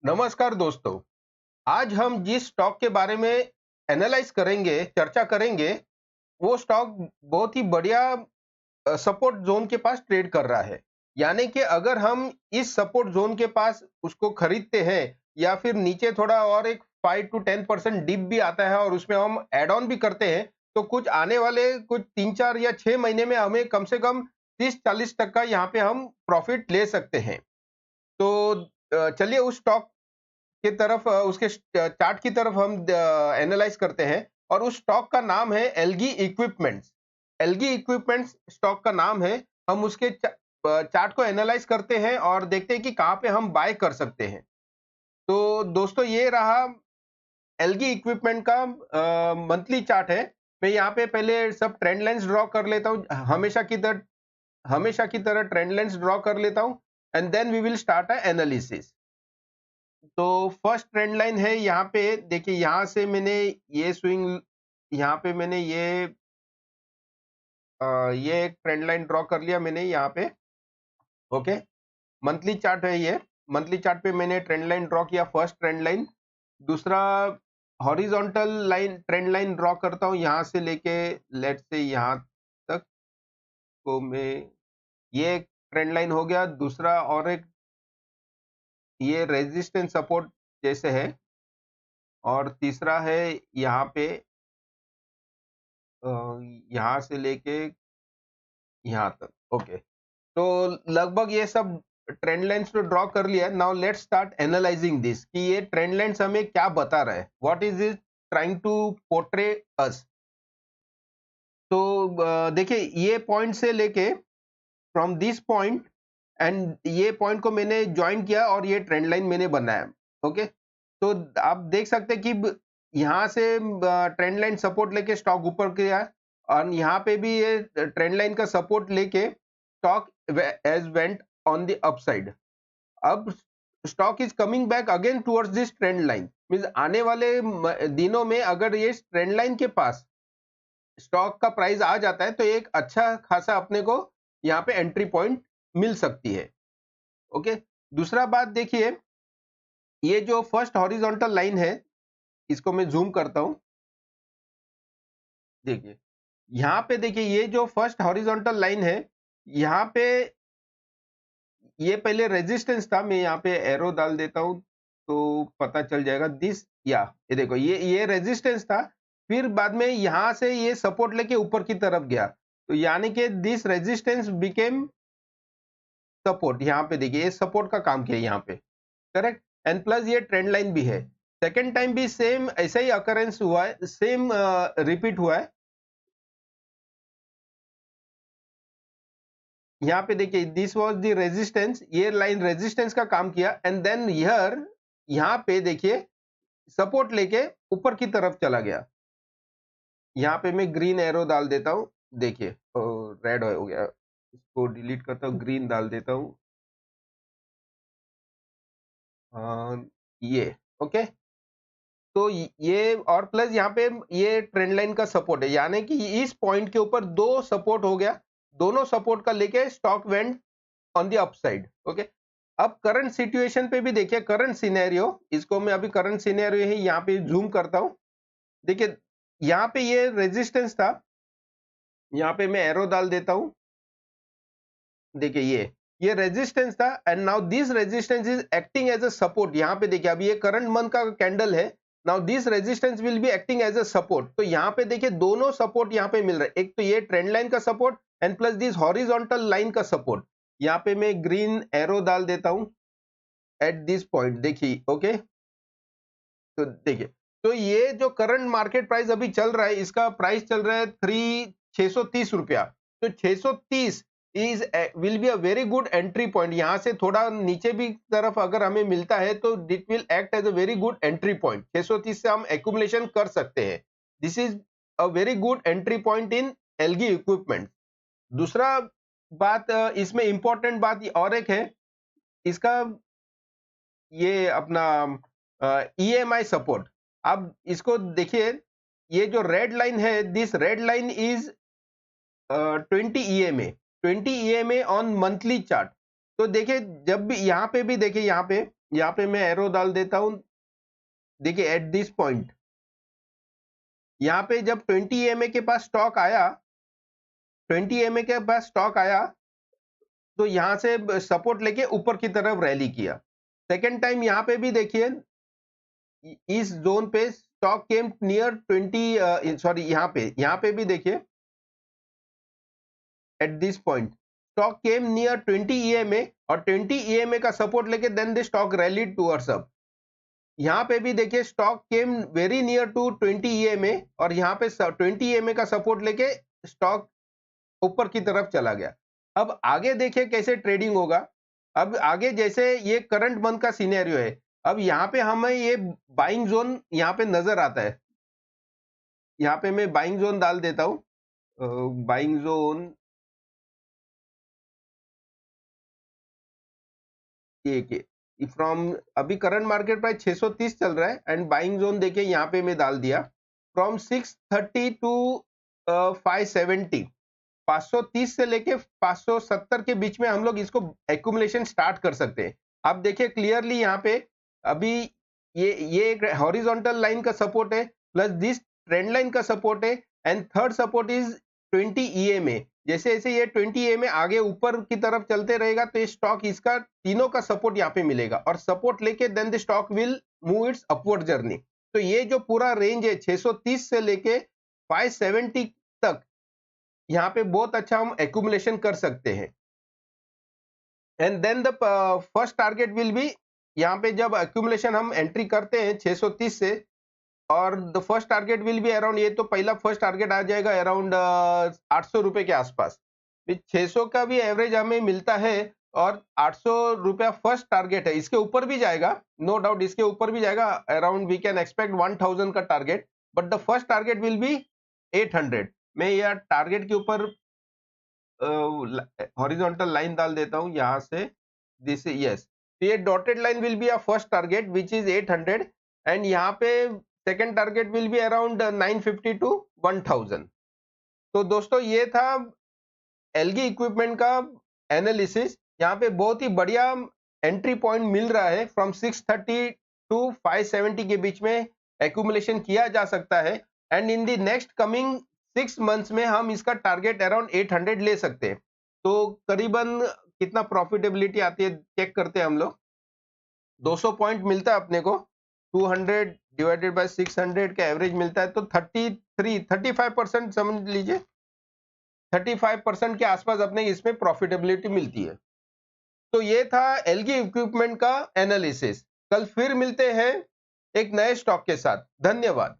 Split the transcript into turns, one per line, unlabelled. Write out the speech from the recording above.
नमस्कार दोस्तों। आज हम जिस स्टॉक के बारे में एनालाइज करेंगे, चर्चा करेंगे, वो स्टॉक बहुत ही बढ़िया सपोर्ट जोन के पास ट्रेड कर रहा है। यानी कि अगर हम इस सपोर्ट जोन के पास उसको खरीदते हैं या फिर नीचे थोड़ा और एक 5 टू 10% डिप भी आता है और उसमें हम ऐड ऑन भी करते हैं, तो कुछ आने वाले कुछ 3-4 या 6 महीने में हमें कम से कम 30-40% का यहाँ पे हम प्रॉफिट ले सकते हैं। तो चलिए उस स्टॉक की तरफ उसके चार्ट की तरफ हम एनालाइज करते हैं और उस स्टॉक का नाम है algae equipments. Algae equipments stock का नाम है। हम उसके चार्ट को एनालाइज करते हैं और देखते हैं कि कहाँ पे हम बाय कर सकते हैं। तो दोस्तों ये रहा एलगी इक्विपमेंट का मंथली चार्ट है। मैं यहाँ पे पहले सब ट्रेंड लाइंस ड्रॉ कर लेता हूँ, हमेशा की तरह ट्रेंड लाइंस ड्रॉ कर लेता हूँ and then we will start a analysis. तो फर्स्ट ट्रेंड लाइन है यहाँ पे। देखिए यहाँ से मैंने ये स्विंग, यहाँ पे मैंने ये एक ट्रेंड लाइन ड्रॉ कर लिया मैंने यहाँ पे। ओके, मंथली चार्ट है ये। मंथली चार्ट पे मैंने ट्रेंड लाइन ड्रॉ किया, फर्स्ट ट्रेंड लाइन। दूसरा horizontal line, trend line draw करता हूँ यहाँ से लेके लेट से यहाँ तक। को मैं ये एक ट्रेंड लाइन हो गया। दूसरा और एक ये रेजिस्टेंस सपोर्ट जैसे है। और तीसरा है यहाँ पे अ, यहाँ से लेके यहाँ तक। ओके, तो लगभग ये सब ट्रेंड लाइंस तो ड्रॉ कर लिया। Now let's start analysing this कि ये ट्रेंड लाइंस हमें क्या बता रहा है, what is it trying to portray us. तो देखिए ये पॉइंट से लेके फ्रॉम दिस पॉइंट एंड ये पॉइंट को मैंने ज्वाइन किया और ये ट्रेंड लाइन मैंने बनाया। ओके, तो आप देख सकते हैं कि यहाँ से ट्रेंड लाइन सपोर्ट लेके स्टॉक ऊपर गया और यहाँ पे भी ये ट्रेंड लाइन का सपोर्ट लेके stock as went on the upside. अब stock is coming back again towards this trend line. Means आने वाले दिनों में अगर ये ट्रेंड लाइन के पास स्टॉक का प्राइस आ जाता है तो एक अच्छा खासा अपने को यहाँ पे एंट्री पॉइंट मिल सकती है। ओके, दूसरा बात देखिए, ये जो फर्स्ट हॉरिजॉन्टल लाइन है, इसको मैं जूम करता हूं। देखिए यहाँ पे, देखिए ये जो फर्स्ट हॉरिजॉन्टल लाइन है, यहाँ पे ये पहले रेजिस्टेंस था। मैं यहाँ पे एरो डाल देता हूं तो पता चल जाएगा। दिस या ये देखो, ये रेजिस्टेंस था, फिर बाद में यहाँ से ये सपोर्ट लेके ऊपर की तरफ गया, तो यानी कि दिस रेजिस्टेंस बिकेम सपोर्ट। यहाँ पे देखिए ये सपोर्ट का काम किया यहाँ पे, करेक्ट। एंड प्लस ये ट्रेंड लाइन भी है। सेकेंड टाइम भी सेम ऐसा ही अकरेंस हुआ है, सेम रिपीट हुआ है। यहाँ पे देखिए दिस वाज द रेजिस्टेंस, ये लाइन रेजिस्टेंस का काम किया एंड देन हियर यहाँ पे देखिए सपोर्ट लेके ऊपर की तरफ चला गया। यहाँ पे मैं ग्रीन एरो डाल देता हूँ। देखिए रेड हो गया, इसको डिलीट करता हूँ, ग्रीन डाल देता हूँ। ये ओके, तो ये और प्लस यहाँ पे ये ट्रेंड लाइन का सपोर्ट है, यानी कि इस पॉइंट के ऊपर दो सपोर्ट हो गया। दोनों सपोर्ट का लेके stock went on the upside. Okay, अब करंट सिचुएशन पे भी देखिए, करंट सिनेरियो, इसको मैं अभी करंट सिनेरियो ही यहाँ पे जूम करता हूँ। देखिए यहाँ पे ये रेजिस्टेंस था, यहाँ पे मैं एरो डाल देता हूँ। देखिए ये रेजिस्टेंस था and now this resistance is acting as a support. यहाँ पे देखिए अभी ये करंट मंथ का कैंडल है। Now this resistance will be acting as a support. तो यहाँ पे देखिए दोनों सपोर्ट यहाँ पे मिल रहे हैं, एक तो ये ट्रेंड लाइन का support and plus this horizontal line का सपोर्ट। यहाँ पे मैं ग्रीन एरो डाल देता हूँ एट दिस पॉइंट। देखिए ओके, तो देखिए, तो ये जो करंट मार्केट प्राइस अभी चल रहा है, इसका प्राइस चल रहा है 630 रुपया। तो 630 is will be a very good entry point. यहाँ से थोड़ा नीचे भी तरफ अगर हमें मिलता है तो it will act as a very good entry point. 630 से हम एक्यूमुलेशन कर सकते हैं। This is a very good entry point in Elgi equipment. दूसरा बात, इसमें इंपॉर्टेंट बात और एक है, इसका ये अपना ईएमआई सपोर्ट। अब इसको देखिए, ये जो रेड लाइन है, this red line is 20 EMA, 20 EMA on monthly chart. तो देखिए जब भी यहाँ पे भी देखिए, यहाँ पे यहाँ पे मैं एरो डाल देता हूं। देखिए एट दिस पॉइंट यहाँ पे जब 20 EMA के पास स्टॉक आया, 20 EMA के पास स्टॉक आया तो यहां से सपोर्ट लेके ऊपर की तरफ रैली किया। सेकेंड टाइम यहाँ पे भी देखिए इस जोन पे स्टॉक केम नियर 20 सॉरी यहाँ पे भी देखिए at this point stock came near 20 EMA और 20 EMA का सपोर्ट लेके then the stock rallied towards up. यहाँ पे भी देखिए stock came very near to 20 EMA और यहाँ पे 20 EMA का सपोर्ट लेके स्टॉक ऊपर की तरफ चला गया। अब आगे देखिए कैसे ट्रेडिंग होगा। अब आगे जैसे ये करंट मंथ का सिनेरियो है, अब यहाँ पे हमें ये बाइंग जोन यहाँ पे नजर आता है। यहाँ पे मैं बाइंग जोन डाल देता हूँ। बाइंग जोन ये फ्रॉम अभी करंट मार्केट प्राइस 630 चल रहा है एंड बाइंग जोन देखिए यहाँ पे मैं डाल दिया फ्रॉम 630 टू 570, 530 से लेके 570 के बीच में हम लोग इसको एक्यूमुलेशन स्टार्ट कर सकते हैं। आप देखिए क्लियरली यहाँ पे अभी ये एक हॉरिजॉन्टल लाइन का सपोर्ट है प्लस दिस ट्रेंड लाइन का सपोर्ट है and third support is 20 EMA। जैसे जैसे ये 20 EMA आगे ऊपर की तरफ चलते रहेगा तो ये स्टॉक इसका तीनों का सपोर्ट यहाँ पे मिलेगा और सपोर्ट लेके then the stock will move its upward journey. तो ये जो पूरा रेंज है 630 से लेके 570 तक यहाँ पे बहुत अच्छा हम एक्यूमुलेशन कर सकते हैं। And then the first target will be, यहाँ पे जब एक्यूमुलेशन हम एंट्री करते हैं 630 से और the first target will be around, ये तो पहला फर्स्ट टारगेट आ जाएगा अराउंड 800 रुपए के आसपास। 600 का भी एवरेज हमें मिलता है और 800 रुपया फर्स्ट टारगेट है। इसके ऊपर भी जाएगा, नो डाउट इसके ऊपर भी जाएगा, अराउंड वी कैन एक्सपेक्ट 1000 का target, but the first target will B 800। मैं यह टारगेट के ऊपर हॉरिजॉन्टल लाइन डाल देता हूं यहां से, दिस यस, ये dotted line will be a first target which is 800 and यहाँ पे second target will be around 950 to 1000। तो दोस्तों ये था एलगी इक्विपमेंट का एनालिसिस। यहाँ पे बहुत ही बढ़िया एंट्री पॉइंट मिल रहा है, फ्रॉम 630 टू 570 के बीच में एक्यूमुलेशन किया जा सकता है and in the next coming 6 months में हम इसका टारगेट अराउंड 800 ले सकते हैं। तो करीबन कितना प्रॉफिटेबिलिटी आती है चेक करते हैं हम लोग। 200 पॉइंट मिलता है अपने को, 200 डिवाइडेड बाय 600 का एवरेज मिलता है तो 35% समझ लीजिए, 35% के आसपास अपने इसमें प्रॉफिटेबिलिटी मिलती है। तो ये था एलगी इक्विपमेंट का एनालिसिस। कल फिर मिलते हैं एक नए स्टॉक के साथ। धन्यवाद।